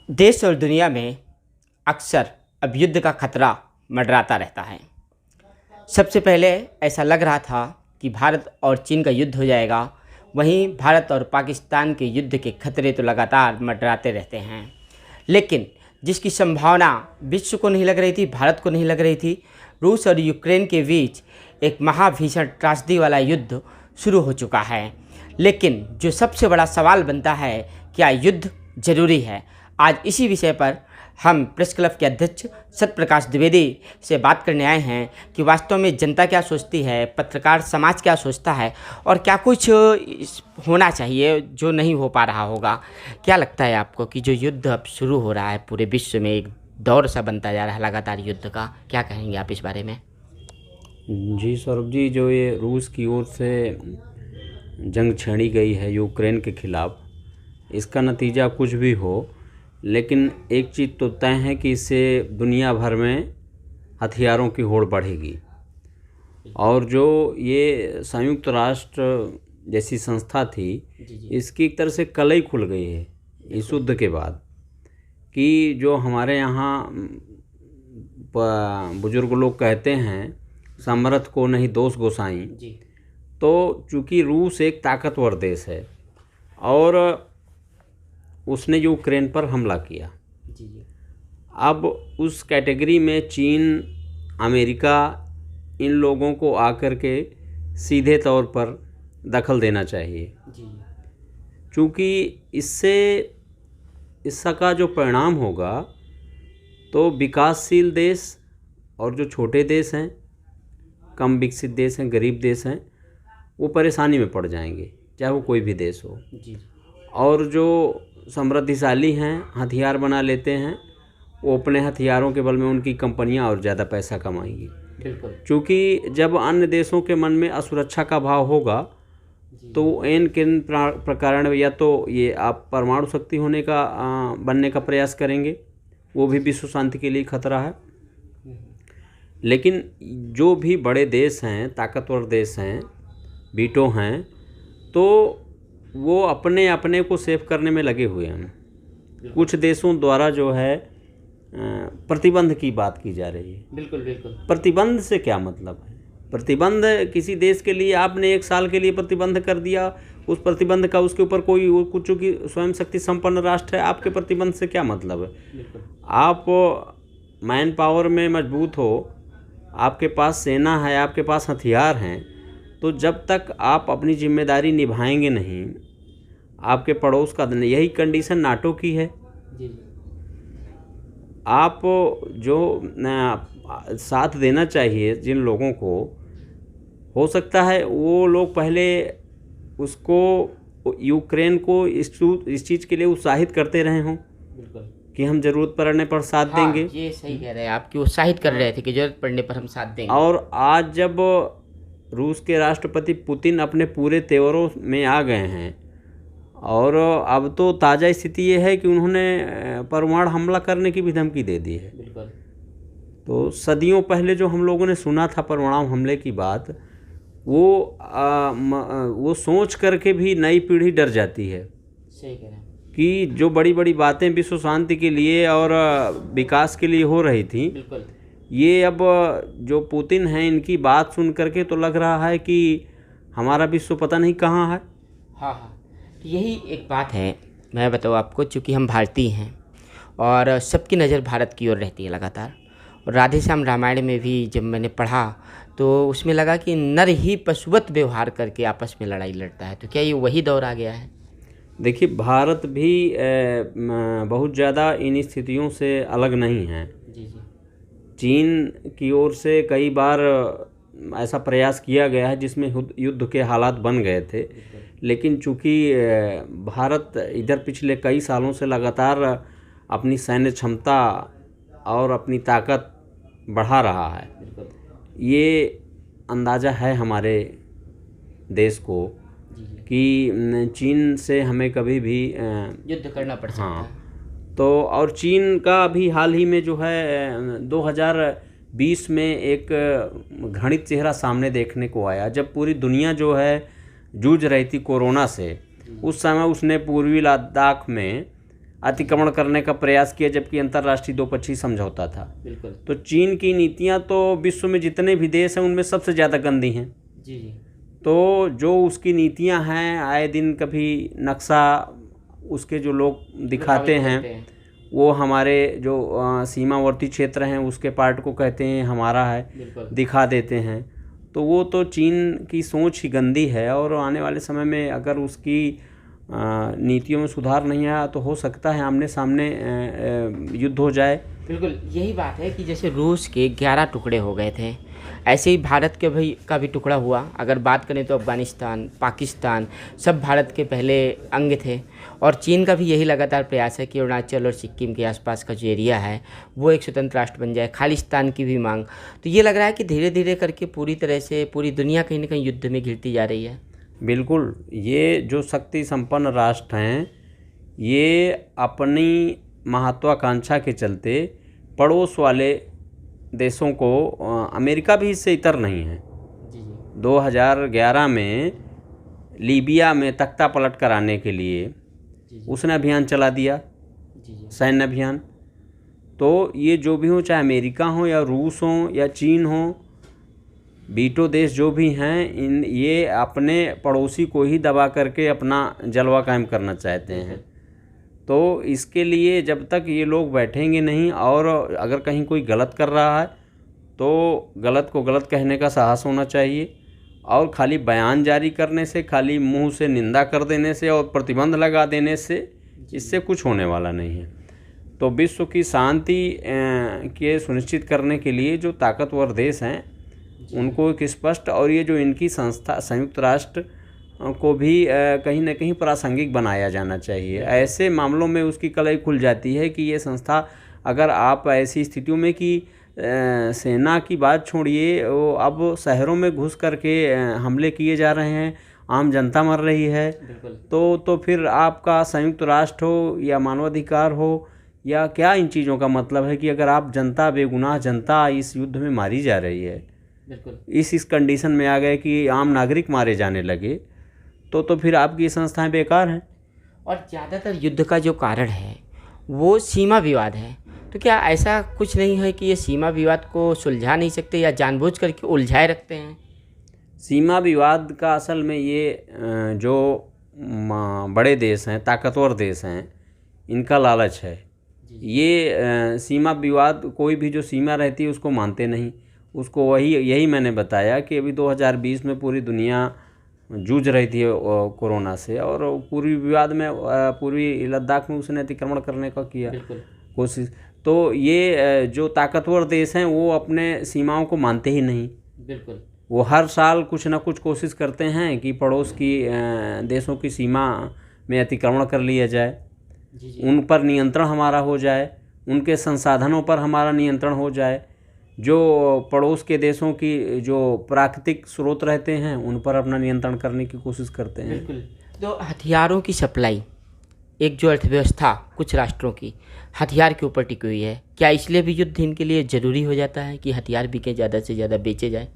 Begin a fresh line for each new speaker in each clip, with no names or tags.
देश और दुनिया में अक्सर अब युद्ध का खतरा मंडराता रहता है। सबसे पहले ऐसा लग रहा था कि भारत और चीन का युद्ध हो जाएगा, वहीं भारत और पाकिस्तान के युद्ध के खतरे तो लगातार मंडराते रहते हैं। लेकिन जिसकी संभावना विश्व को नहीं लग रही थी, भारत को नहीं लग रही थी, रूस और यूक्रेन के बीच एक महाभीषण त्रासदी वाला युद्ध शुरू हो चुका है। लेकिन जो सबसे बड़ा सवाल बनता है, क्या युद्ध जरूरी है? आज इसी विषय पर हम प्रेस क्लब के अध्यक्ष सत्यप्रकाश द्विवेदी से बात करने आए हैं कि वास्तव में जनता क्या सोचती है, पत्रकार समाज क्या सोचता है और क्या कुछ होना चाहिए जो नहीं हो पा रहा होगा। क्या लगता है आपको कि जो युद्ध अब शुरू हो रहा है पूरे विश्व में, एक दौर सा बनता जा रहा है लगातार युद्ध का, क्या कहेंगे आप इस बारे में?
जी सौरभ जी, जो ये रूस की ओर से जंग छेड़ी गई है यूक्रेन के खिलाफ, इसका नतीजा कुछ भी हो, लेकिन एक चीज़ तो तय है कि इससे दुनिया भर में हथियारों की होड़ बढ़ेगी। और जो ये संयुक्त राष्ट्र जैसी संस्था थी, इसकी एक तरह से कलई खुल गई है इस युद्ध के बाद, कि जो हमारे यहाँ बुजुर्ग लोग कहते हैं, समर्थ को नहीं दोष गोसाई। तो चूँकि रूस एक ताकतवर देश है और उसने यूक्रेन पर हमला किया, अब उस कैटेगरी में चीन, अमेरिका, इन लोगों को आकर के सीधे तौर पर दखल देना चाहिए। चूँकि इसका जो परिणाम होगा तो विकासशील देश और जो छोटे देश हैं, कम विकसित देश हैं, गरीब देश हैं, वो परेशानी में पड़ जाएंगे, चाहे वो कोई भी देश हो। और जो समृद्धिशाली हैं, हथियार बना लेते हैं, वो अपने हथियारों के बल में उनकी कंपनियां और ज़्यादा पैसा कमाएंगी।
बिल्कुल।
क्योंकि जब अन्य देशों के मन में असुरक्षा का भाव होगा तो एन किन प्रकार या तो ये आप परमाणु शक्ति होने का बनने का प्रयास करेंगे, वो भी विश्व शांति के लिए खतरा है। लेकिन जो भी बड़े देश हैं, ताकतवर देश हैं, वीटो हैं, तो वो अपने अपने को सेफ करने में लगे हुए हैं। कुछ देशों द्वारा जो है प्रतिबंध की बात की जा रही है।
बिल्कुल बिल्कुल।
प्रतिबंध से क्या मतलब है? प्रतिबंध किसी देश के लिए आपने 1 साल के लिए प्रतिबंध कर दिया, उस प्रतिबंध का उसके ऊपर कोई कुछ, चूँकि स्वयं शक्ति संपन्न राष्ट्र है, आपके प्रतिबंध से क्या मतलब है? आप मैन पावर में मजबूत हो, आपके पास सेना है, आपके पास हथियार हैं, तो जब तक आप अपनी जिम्मेदारी निभाएंगे नहीं, आपके पड़ोस का, यही कंडीशन नाटो की है। आप जो साथ देना चाहिए जिन लोगों को, हो सकता है वो लोग पहले उसको, यूक्रेन को इस चीज़ के लिए उत्साहित करते रहे हों कि हम ज़रूरत पड़ने पर साथ देंगे।
ये सही कह रहे हैं आप कि उत्साहित कर रहे थे कि ज़रूरत पड़ने पर हम साथ देंगे।
और आज जब रूस के राष्ट्रपति पुतिन अपने पूरे तेवरों में आ गए हैं और अब तो ताज़ा स्थिति ये है कि उन्होंने परमाणु हमला करने की भी धमकी दे दी है। तो सदियों पहले जो हम लोगों ने सुना था परमाणु हमले की बात, वो सोच करके भी नई पीढ़ी डर जाती है।
सही कह रहे हैं
कि जो बड़ी बड़ी बातें विश्व शांति के लिए और विकास के लिए हो रही थी, ये अब जो पुतिन हैं, इनकी बात सुन करके तो लग रहा है कि हमारा विश्व पता नहीं कहाँ है।
हाँ, यही एक बात है। मैं बताऊँ आपको, चूँकि हम भारतीय हैं और सबकी नज़र भारत की ओर रहती है लगातार। और राधेश्याम रामायण में भी जब मैंने पढ़ा तो उसमें लगा कि नर ही पशुवत व्यवहार करके आपस में लड़ाई लड़ता है। तो क्या ये वही दौर आ गया है?
देखिए, भारत भी बहुत ज़्यादा इन स्थितियों से अलग नहीं है। चीन की ओर से कई बार ऐसा प्रयास किया गया है जिसमें युद्ध के हालात बन गए थे, लेकिन चूँकि भारत इधर पिछले कई सालों से लगातार अपनी सैन्य क्षमता और अपनी ताकत बढ़ा रहा है, ये अंदाज़ा है हमारे देश को कि चीन से हमें कभी भी
युद्ध करना पड़ सकता है।
तो और चीन का भी हाल ही में जो है 2020 में एक घृणित चेहरा सामने देखने को आया, जब पूरी दुनिया जो है जूझ रही थी कोरोना से। उस समय उसने पूर्वी लद्दाख में अतिक्रमण करने का प्रयास किया, जबकि अंतर्राष्ट्रीय दोपक्षीय समझौता था।
बिल्कुल।
तो चीन की नीतियां तो विश्व में जितने भी देश हैं उनमें सबसे ज़्यादा गंदी हैं।
जी जी।
तो जो उसकी नीतियां हैं, आए दिन कभी नक्शा उसके जो लोग दिखाते हैं, वो हमारे जो सीमावर्ती क्षेत्र हैं उसके पार्ट को कहते हैं हमारा है, दिखा देते हैं। तो वो तो चीन की सोच ही गंदी है, और आने वाले समय में अगर उसकी नीतियों में सुधार नहीं आया तो हो सकता है आमने सामने युद्ध हो जाए।
बिल्कुल, यही बात है कि जैसे रूस के 11 टुकड़े हो गए थे, ऐसे ही भारत के का भी टुकड़ा हुआ। अगर बात करें तो अफ़गानिस्तान, पाकिस्तान सब भारत के पहले अंग थे, और चीन का भी यही लगातार प्रयास है कि अरुणाचल और सिक्किम के आसपास का जो एरिया है वो एक स्वतंत्र राष्ट्र बन जाए, खालिस्तान की भी मांग। तो ये लग रहा है कि धीरे धीरे करके पूरी तरह से पूरी दुनिया कहीं ना कहीं युद्ध में घिरती जा रही है।
बिल्कुल, ये जो शक्ति संपन्न राष्ट्र हैं, ये अपनी महत्वाकांक्षा के चलते पड़ोस वाले देशों को, अमेरिका भी इससे इतर नहीं है। 2011 में लीबिया में तख्ता पलट कराने के लिए उसने अभियान चला दिया, सैन्य अभियान। तो ये जो भी हो, चाहे अमेरिका हो या रूस हो या चीन हो, बीटो देश जो भी हैं, ये अपने पड़ोसी को ही दबा करके अपना जलवा कायम करना चाहते हैं। तो इसके लिए जब तक ये लोग बैठेंगे नहीं, और अगर कहीं कोई गलत कर रहा है तो गलत को गलत कहने का साहस होना चाहिए, और खाली बयान जारी करने से, खाली मुंह से निंदा कर देने से और प्रतिबंध लगा देने से इससे कुछ होने वाला नहीं है। तो विश्व की शांति के सुनिश्चित करने के लिए जो ताकतवर देश हैं उनको एक स्पष्ट, और ये जो इनकी संस्था संयुक्त राष्ट्र को भी कहीं ना कहीं प्रासंगिक बनाया जाना चाहिए। ऐसे मामलों में उसकी कलई खुल जाती है कि ये संस्था, अगर आप ऐसी स्थितियों में कि सेना की बात छोड़िए, वो अब शहरों में घुस करके हमले किए जा रहे हैं, आम जनता मर रही है, तो फिर आपका संयुक्त राष्ट्र हो या मानवाधिकार हो या क्या, इन चीज़ों का मतलब है कि अगर आप जनता, बेगुनाह जनता इस युद्ध में मारी जा रही है, इस कंडीशन में आ गए कि आम नागरिक मारे जाने लगे, तो फिर आपकी संस्थाएं बेकार हैं।
और ज़्यादातर युद्ध का जो कारण है वो सीमा विवाद है। तो क्या ऐसा कुछ नहीं है कि ये सीमा विवाद को सुलझा नहीं सकते या जानबूझ करके उलझाए रखते हैं?
सीमा विवाद का असल में ये जो बड़े देश हैं, ताकतवर देश हैं, इनका लालच है। ये सीमा विवाद, कोई भी जो सीमा रहती है उसको मानते नहीं। उसको यही मैंने बताया कि अभी 2020 में पूरी दुनिया जूझ रही थी कोरोना से, और पूर्वी विवाद में, पूर्वी लद्दाख में उसने अतिक्रमण करने का किया कोशिश। तो ये जो ताकतवर देश हैं वो अपने सीमाओं को मानते ही नहीं।
बिल्कुल,
वो हर साल कुछ ना कुछ कोशिश करते हैं कि पड़ोस की देशों की सीमा में अतिक्रमण कर लिया जाए, उन पर नियंत्रण हमारा हो जाए, उनके संसाधनों पर हमारा नियंत्रण हो जाए, जो पड़ोस के देशों की जो प्राकृतिक स्रोत रहते हैं उन पर अपना नियंत्रण करने की कोशिश करते हैं।
बिल्कुल। तो हथियारों की सप्लाई, एक जो अर्थव्यवस्था कुछ राष्ट्रों की हथियार के ऊपर टिकी हुई है, क्या इसलिए भी युद्ध इनके लिए ज़रूरी हो जाता है कि हथियार बिके, ज़्यादा से ज़्यादा बेचे जाए?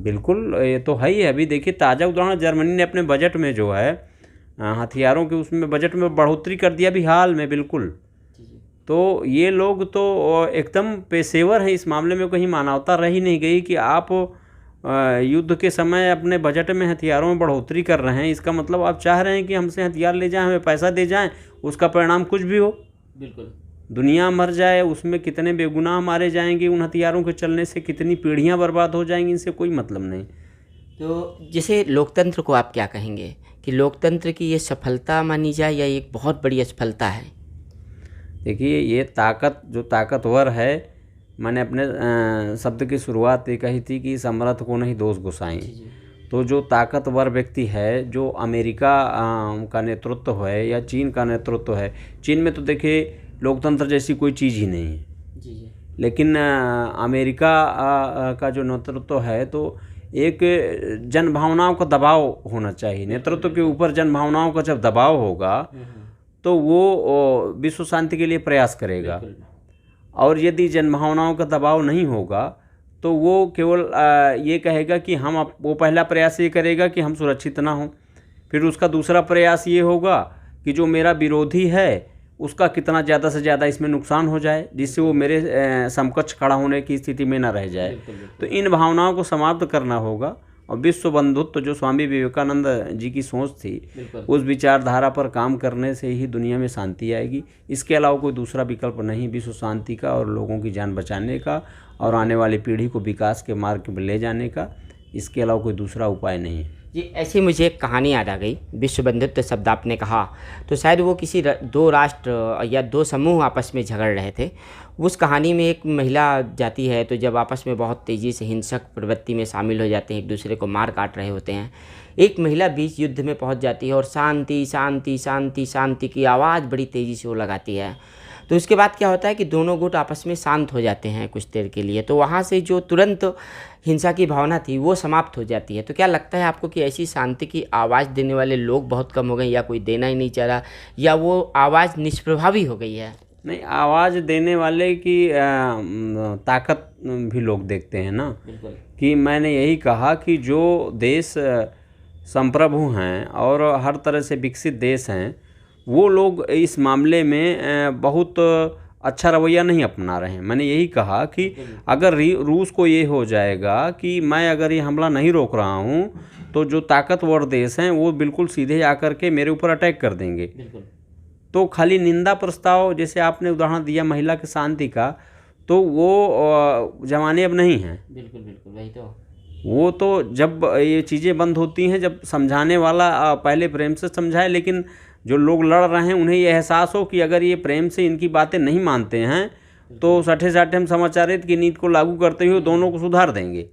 बिल्कुल, ये तो है ही है। अभी देखिए, ताज़ा उदाहरण जर्मनी ने अपने बजट में जो है हथियारों के उसमें बजट में बढ़ोतरी कर दिया अभी हाल में। बिल्कुल, तो ये लोग तो एकदम पेशेवर हैं इस मामले में, कहीं मानवता रही नहीं गई कि आप युद्ध के समय अपने बजट में हथियारों में बढ़ोतरी कर रहे हैं। इसका मतलब आप चाह रहे हैं कि हमसे हथियार ले जाएं, हमें पैसा दे जाएं, उसका परिणाम कुछ भी हो।
बिल्कुल,
दुनिया मर जाए, उसमें कितने बेगुनाह मारे जाएंगे, उन हथियारों के चलने से कितनी पीढ़ियां बर्बाद हो जाएंगी, इनसे कोई मतलब नहीं।
तो जैसे लोकतंत्र को आप क्या कहेंगे कि लोकतंत्र की ये सफलता मानी जाए या एक बहुत बड़ी असफलता है?
देखिए, ये ताकत, जो ताकतवर है, मैंने अपने शब्द की शुरुआत ये कही थी कि समर्थ को नहीं दोष गुसाएं। तो जो ताकतवर व्यक्ति है, जो अमेरिका का नेतृत्व है या चीन का नेतृत्व है, चीन में तो देखिए लोकतंत्र जैसी कोई चीज़ ही नहीं है, लेकिन अमेरिका का जो नेतृत्व है, तो एक जन भावनाओं का दबाव होना चाहिए। नेतृत्व के ऊपर जन भावनाओं का जब दबाव होगा तो वो विश्व शांति के लिए प्रयास करेगा, और यदि जन भावनाओं का दबाव नहीं होगा तो वो केवल ये कहेगा कि वो पहला प्रयास ये करेगा कि हम सुरक्षित ना हों, फिर उसका दूसरा प्रयास ये होगा कि जो मेरा विरोधी है उसका कितना ज़्यादा से ज़्यादा इसमें नुकसान हो जाए, जिससे वो मेरे समकक्ष खड़ा होने की स्थिति में ना रह जाए। तो इन भावनाओं को समाप्त करना होगा और विश्व बंधुत्व जो स्वामी विवेकानंद जी की सोच थी, उस विचारधारा पर काम करने से ही दुनिया में शांति आएगी। इसके अलावा कोई दूसरा विकल्प नहीं विश्व शांति का और लोगों की जान बचाने का और आने वाली पीढ़ी को विकास के मार्ग में ले जाने का। इसके अलावा कोई दूसरा उपाय नहीं है।
जी, ऐसी मुझे एक कहानी याद आ गई। विश्व बंधुत्व शब्द आपने कहा तो शायद वो किसी दो राष्ट्र या दो समूह आपस में झगड़ रहे थे। उस कहानी में एक महिला जाती है, तो जब आपस में बहुत तेज़ी से हिंसक प्रवृत्ति में शामिल हो जाते हैं, एक दूसरे को मार काट रहे होते हैं, एक महिला बीच युद्ध में पहुंच जाती है और शांति शांति शांति शांति की आवाज़ बड़ी तेज़ी से वो लगाती है। तो उसके बाद क्या होता है कि दोनों गुट आपस में शांत हो जाते हैं कुछ देर के लिए। तो वहाँ से जो तुरंत हिंसा की भावना थी वो समाप्त हो जाती है। तो क्या लगता है आपको कि ऐसी शांति की आवाज़ देने वाले लोग बहुत कम हो गए, या कोई देना ही नहीं चाह रहा, या वो आवाज़ निष्प्रभावी हो गई है?
नहीं, आवाज़ देने वाले की ताकत भी लोग देखते हैं ना।
बिल्कुल।
कि मैंने यही कहा कि जो देश संप्रभु हैं और हर तरह से विकसित देश हैं, वो लोग इस मामले में बहुत अच्छा रवैया नहीं अपना रहे हैं। मैंने यही कहा कि अगर रूस को ये हो जाएगा कि मैं अगर ये हमला नहीं रोक रहा हूँ, तो जो ताकतवर देश हैं वो बिल्कुल सीधे आकर के मेरे ऊपर अटैक कर देंगे। तो खाली निंदा प्रस्ताव, जैसे आपने उदाहरण दिया महिला के शांति का, तो वो ज़माने अब नहीं हैं।
बिल्कुल बिल्कुल, वही तो।
वो तो जब ये चीज़ें बंद होती हैं, जब समझाने वाला पहले प्रेम से समझाए, लेकिन जो लोग लड़ रहे हैं उन्हें ये एहसास हो कि अगर ये प्रेम से इनकी बातें नहीं मानते हैं तो सठे साठे हम समाचारित की नीति को लागू करते हुए दोनों को सुधार देंगे,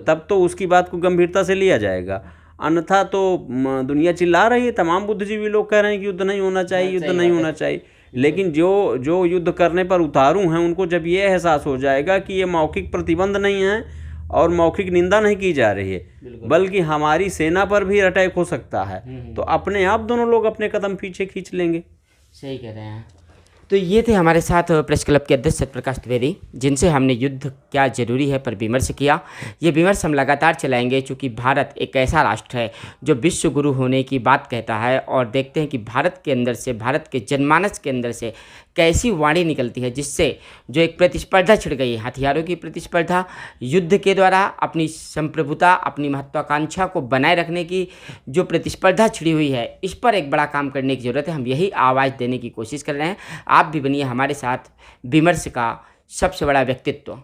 तब तो उसकी बात को गंभीरता से लिया जाएगा। अन्यथा तो दुनिया चिल्ला रही है, तमाम बुद्धिजीवी लोग कह रहे हैं कि युद्ध नहीं होना चाहिए, युद्ध नहीं होना चाहिए, लेकिन जो युद्ध करने पर उतारू हैं उनको जब ये एहसास हो जाएगा कि ये मौखिक प्रतिबंध नहीं है और मौखिक निंदा नहीं की जा रही है, बल्कि हमारी सेना पर भी अटैक हो सकता है, तो अपने आप दोनों लोग अपने कदम पीछे खींच लेंगे।
सही कह रहे हैं। तो ये थे हमारे साथ प्रेस क्लब के अध्यक्ष सत्यप्रकाश द्विवेदी, जिनसे हमने युद्ध क्या ज़रूरी है पर विमर्श किया। ये विमर्श हम लगातार चलाएंगे, क्योंकि भारत एक ऐसा राष्ट्र है जो विश्व गुरु होने की बात कहता है, और देखते हैं कि भारत के अंदर से, भारत के जनमानस के अंदर से कैसी वाणी निकलती है, जिससे जो एक प्रतिस्पर्धा छिड़ गई है, हथियारों की प्रतिस्पर्धा, युद्ध के द्वारा अपनी संप्रभुता, अपनी महत्वाकांक्षा को बनाए रखने की जो प्रतिस्पर्धा छिड़ी हुई है, इस पर एक बड़ा काम करने की ज़रूरत है। हम यही आवाज़ देने की कोशिश कर रहे हैं। आप भी बनिए हमारे साथ विमर्श का सबसे बड़ा व्यक्तित्व।